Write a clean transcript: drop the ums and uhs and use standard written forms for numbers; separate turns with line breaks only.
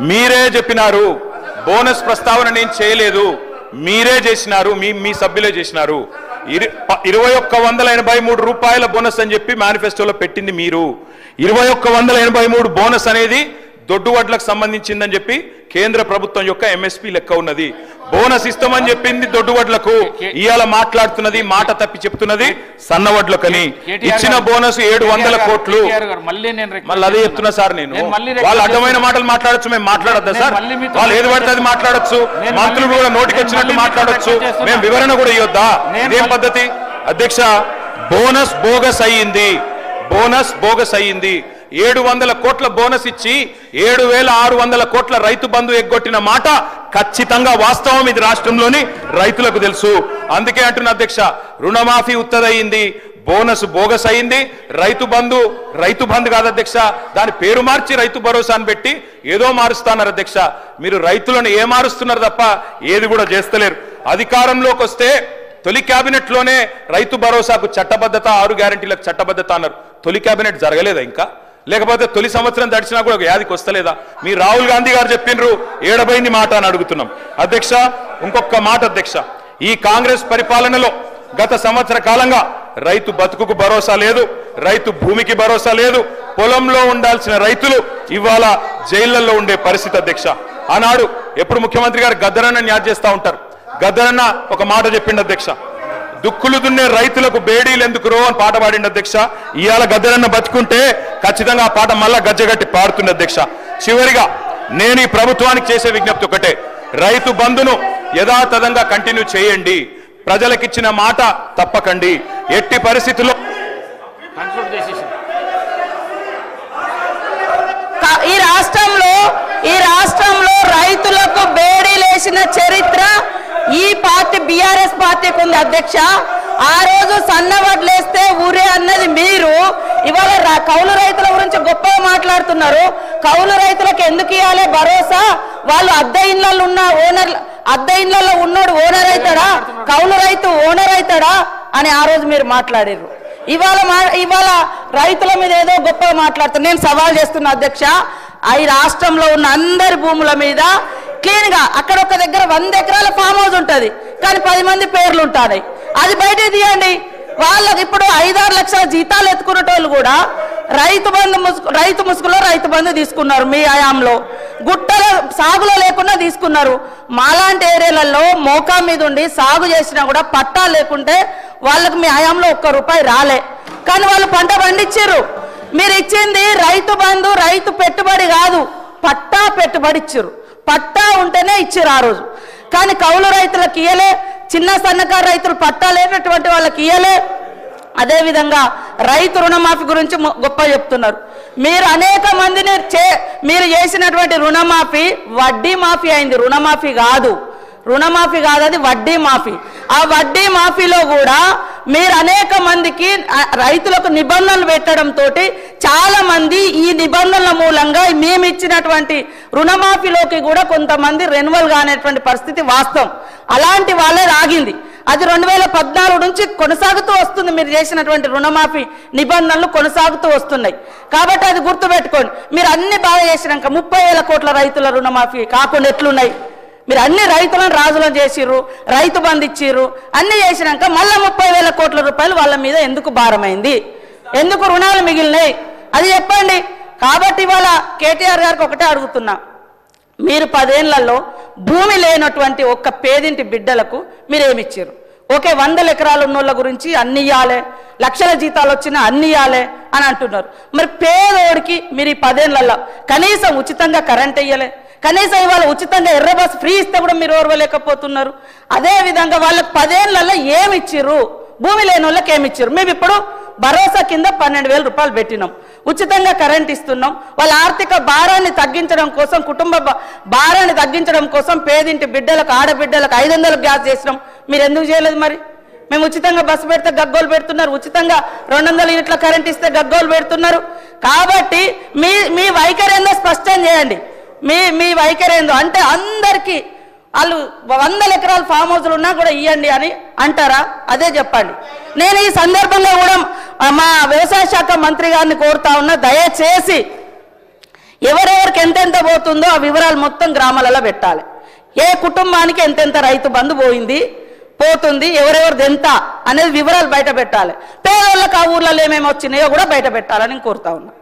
మీరే చెప్పినారు బోనస్ ప్రస్తావన నేను చేయలేదు, మీరే చేసినారు, మీ సభ్యులే చేసినారు. 2183 రూపాయల బోనస్ అని చెప్పి మేనిఫెస్టోలో పెట్టింది మీరు. 2183 బోనస్ అనేది దొడ్డు వడ్లకు సంబంధించిందని చెప్పి కేంద్ర ప్రభుత్వం యొక్క ఎంఎస్పీ లెక్క ఉన్నది. బోనస్ ఇస్తామని చెప్పింది దొడ్డు వడ్లకు, ఇవాళ మాట్లాడుతున్నది మాట తప్పి చెప్తున్నది సన్న వడ్లకని. ఇచ్చిన బోనస్ 700 కోట్లు. మళ్ళీ అదే చెప్తున్నా సార్, నేను వాళ్ళు అడ్డమైన మాటలు మాట్లాడచ్చు, మేము మాట్లాడద్దా సార్? వాళ్ళు ఏది పడితే అది మాట్లాడచ్చు, మంత్రులు కూడా నోటికి వచ్చినట్టు మాట్లాడచ్చు, మేము వివరణ కూడా ఇవ్వద్దా? ఇదేం పద్ధతి అధ్యక్ష? బోనస్ బోగస్ అయ్యింది, బోనస్ బోగస్ అయ్యింది. 700 కోట్ల బోనస్ ఇచ్చి 7600 కోట్ల రైతు బంధు ఎగ్గొట్టిన మాట ఖచ్చితంగా వాస్తవం. ఇది రాష్ట్రంలోని రైతులకు తెలుసు. అందుకే అంటున్న అధ్యక్ష, రుణమాఫీ ఉత్తదయింది, బోనస్ బోగస్ అయింది. రైతు బంధు కాదు అధ్యక్ష, దాని పేరు మార్చి రైతు భరోసా అని పెట్టి ఏదో మారుస్తున్నారు అధ్యక్ష. మీరు రైతులను ఏ మారుస్తున్నారు తప్ప ఏది కూడా చేస్తలేరు. అధికారంలోకి వస్తే తొలి క్యాబినెట్ లోనే రైతు భరోసాకు చట్టబద్ధత, 6 గ్యారెంటీలకు చట్టబద్ధత అన్నారు. తొలి క్యాబినెట్ జరగలేదా ఇంకా? లేకపోతే తొలి సంవత్సరం దడిచినా కూడా ఒక యాదికి వస్తలేదా? మీ రాహుల్ గాంధీ గారు చెప్పిండ్రు, ఏడబైంది మాట అని అడుగుతున్నాం అధ్యక్ష. ఇంకొక మాట అధ్యక్ష, ఈ కాంగ్రెస్ పరిపాలనలో గత సంవత్సర కాలంగా రైతు బతుకుకు భరోసా లేదు, రైతు భూమికి భరోసా లేదు. పొలంలో ఉండాల్సిన రైతులు ఇవాళ జైళ్లలో ఉండే పరిస్థితి అధ్యక్ష. ఆనాడు ఎప్పుడు ముఖ్యమంత్రి గారు గద్దరన్న న్యాయ చేస్తా ఉంటారు. గద్దరన్న ఒక మాట చెప్పిండు అధ్యక్ష, దుక్కులు దున్నే రైతులకు బేడీలు ఎందుకురో అని పాట పాడిండు అధ్యక్ష. ఇవాళ గద్దరన్న బతుకుంటే ఖచ్చితంగా ఆ పాట మళ్ళా గజ్జగట్టి పాడుతుంది అధ్యక్ష. చివరిగా నేను ఈ ప్రభుత్వానికి చేసే విజ్ఞప్తి ఒకటే, రైతు బంధును యథాతథంగా కంటిన్యూ చేయండి, ప్రజలకిచ్చిన మాట తప్పకండి. ఎట్టి పరిస్థితుల్లో
ఈ రాష్ట్రంలో రైతులకు బేడీలేసిన చరిత్ర ఈ పార్టీ బీఆర్ఎస్ పార్టీకి ఉంది అధ్యక్ష. ఆ రోజు సన్న వడ్లేస్తే ఊరే అన్నది మీరు. ఇవాళ కౌలు రైతుల గురించి గొప్పగా మాట్లాడుతున్నారు. కౌలు రైతులకు ఎందుకు ఇవ్వాలి భరోసా? వాళ్ళు అద్దె ఇళ్లలో ఉన్న అద్దె ఇళ్లలో ఉన్నోడు ఓనర్ అవుతాడా, కౌలు రైతు ఓనర్ అవుతాడా అని ఆ రోజు మీరు మాట్లాడారు. ఇవాళ రైతుల మీద ఏదో గొప్పగా మాట్లాడుతున్నారు. నేను సవాల్ చేస్తున్నా అధ్యక్ష, ఈ రాష్ట్రంలో ఉన్న అందరి భూముల మీద క్లీన్ గా అక్కడ ఒక దగ్గర 100 ఎకరాల ఫామ్ హౌస్ ఉంటుంది, కానీ 10 మంది పేర్లు ఉంటాయి. అది బయట తీయండి. వాళ్ళకి ఇప్పుడు 5-6 లక్షల జీతాలు ఎత్తుకునేటోళ్ళు కూడా రైతు ముసుగులో రైతు బంధు తీసుకున్నారు. మీ హయాంలో గుట్టల సాగులో లేకుండా తీసుకున్నారు. మాలాంటి ఏరియాలలో మోకా మీద ఉండి సాగు చేసినా కూడా పట్టా లేకుంటే వాళ్ళకి మీ హయాంలో 1 రూపాయి రాలే, కానీ వాళ్ళు పంట పండించారు. మీరు ఇచ్చింది రైతు బంధు, రైతు పెట్టుబడి కాదు, పట్టా పెట్టుబడి ఇచ్చారు. పట్టా ఉంటేనే ఇచ్చారు ఆ రోజు, కానీ కౌలు రైతులకు ఇయ్యలే, చిన్న సన్నకారు రైతులు పట్టా లేనటువంటి వాళ్ళకి ఇయ్యలే. అదేవిధంగా రైతు రుణమాఫీ గురించి గొప్ప చెప్తున్నారు. మీరు అనేక మందిని మీరు చేసినటువంటి రుణమాఫీ వడ్డీ మాఫీ అయింది, రుణమాఫీ కాదు అది వడ్డీ మాఫీ. ఆ వడ్డీ మాఫీలో కూడా మీరు అనేక మందికి రైతులకు నిబంధనలు పెట్టడంతో చాలా మంది ఈ నిబంధనల మూలంగా మేము ఇచ్చినటువంటి రుణమాఫీలోకి కూడా కొంతమంది రెన్యువల్ కానేటువంటి పరిస్థితి వాస్తవం. అలాంటి వాళ్ళే ఆగింది. అది 2014 నుంచి కొనసాగుతూ వస్తుంది. మీరు చేసినటువంటి రుణమాఫీ నిబంధనలు కొనసాగుతూ వస్తున్నాయి కాబట్టి అది గుర్తుపెట్టుకోండి. మీరు అన్ని బాగా చేసినాక 30,000 కోట్ల రైతుల రుణమాఫీ కాకుండా ఎట్లున్నాయి? మీరు అన్ని రైతులను రాజులను చేసిర్రు, రైతు బంధు ఇచ్చిర్రు, అన్ని చేసినాక మళ్ళీ 30,000 కోట్ల రూపాయలు వాళ్ళ మీద ఎందుకు భారమైంది? ఎందుకు రుణాలు మిగిలినాయి? అది చెప్పండి. కాబట్టి ఇవాళ కేటీఆర్ గారికి ఒకటే అడుగుతున్నా, మీరు 10 ఏళ్లలో భూమి లేనటువంటి ఒక్క పేదింటి బిడ్డలకు మీరేమిచ్చారు? ఓకే, 100 ఎకరాలు ఉన్నోళ్ళ గురించి అన్ని ఇవ్వాలి, లక్షల జీతాలు వచ్చినా అన్ని ఇవ్వాలి అని అంటున్నారు. మరి పేదోడికి మీరు ఈ 10 ఏళ్లలో కనీసం ఉచితంగా కరెంట్ ఇయ్యలే, కనీసం ఇవాళ ఉచితంగా ఎర్ర బస్ ఫ్రీ ఇస్తే కూడా మీరు ఓర్వలేకపోతున్నారు. అదేవిధంగా వాళ్ళకి 10 ఏళ్లలో ఏమి ఇచ్చిర్రు? భూమి లేని వాళ్ళకి ఏమి ఇచ్చారు? మేము ఇప్పుడు భరోసా కింద 12,000 రూపాయలు పెట్టినాం, ఉచితంగా కరెంట్ ఇస్తున్నాం. వాళ్ళ ఆర్థిక భారాన్ని తగ్గించడం కోసం, కుటుంబ భారాన్ని తగ్గించడం కోసం పేదింటి బిడ్డలకు, ఆడబిడ్డలకు 500 గ్యాస్ చేసినాం. మీరు ఎందుకు చేయలేదు? మరి మేము ఉచితంగా బస్సు పెడితే గగ్గోలు పెడుతున్నారు, ఉచితంగా 200 యూనిట్ల కరెంట్ ఇస్తే గగ్గోలు పెడుతున్నారు. కాబట్టి మీ వైఖరి ఏందో స్పష్టం చేయండి. మీ వైఖరి ఏందో అంటే అందరికీ వాళ్ళు 100 ఎకరాల ఫామ్ హౌస్లు ఉన్నా కూడా ఇవ్వండి అని అంటారా? అదే చెప్పండి. నేను ఈ సందర్భంగా కూడా మా వ్యవసాయ శాఖ మంత్రి గారిని కోరుతా ఉన్నా, దయచేసి ఎవరెవరికి ఎంతెంత పోతుందో ఆ వివరాలు మొత్తం గ్రామాలలో పెట్టాలి. ఏ కుటుంబానికి ఎంతెంత రైతు బంధు పోతుంది, ఎవరెవరిది ఎంత అనేది వివరాలు బయట పెట్టాలి. పేదోళ్ళకి ఆ ఊర్లలో ఏమేమి వచ్చినాయో కూడా బయట పెట్టాలని కోరుతా ఉన్నా.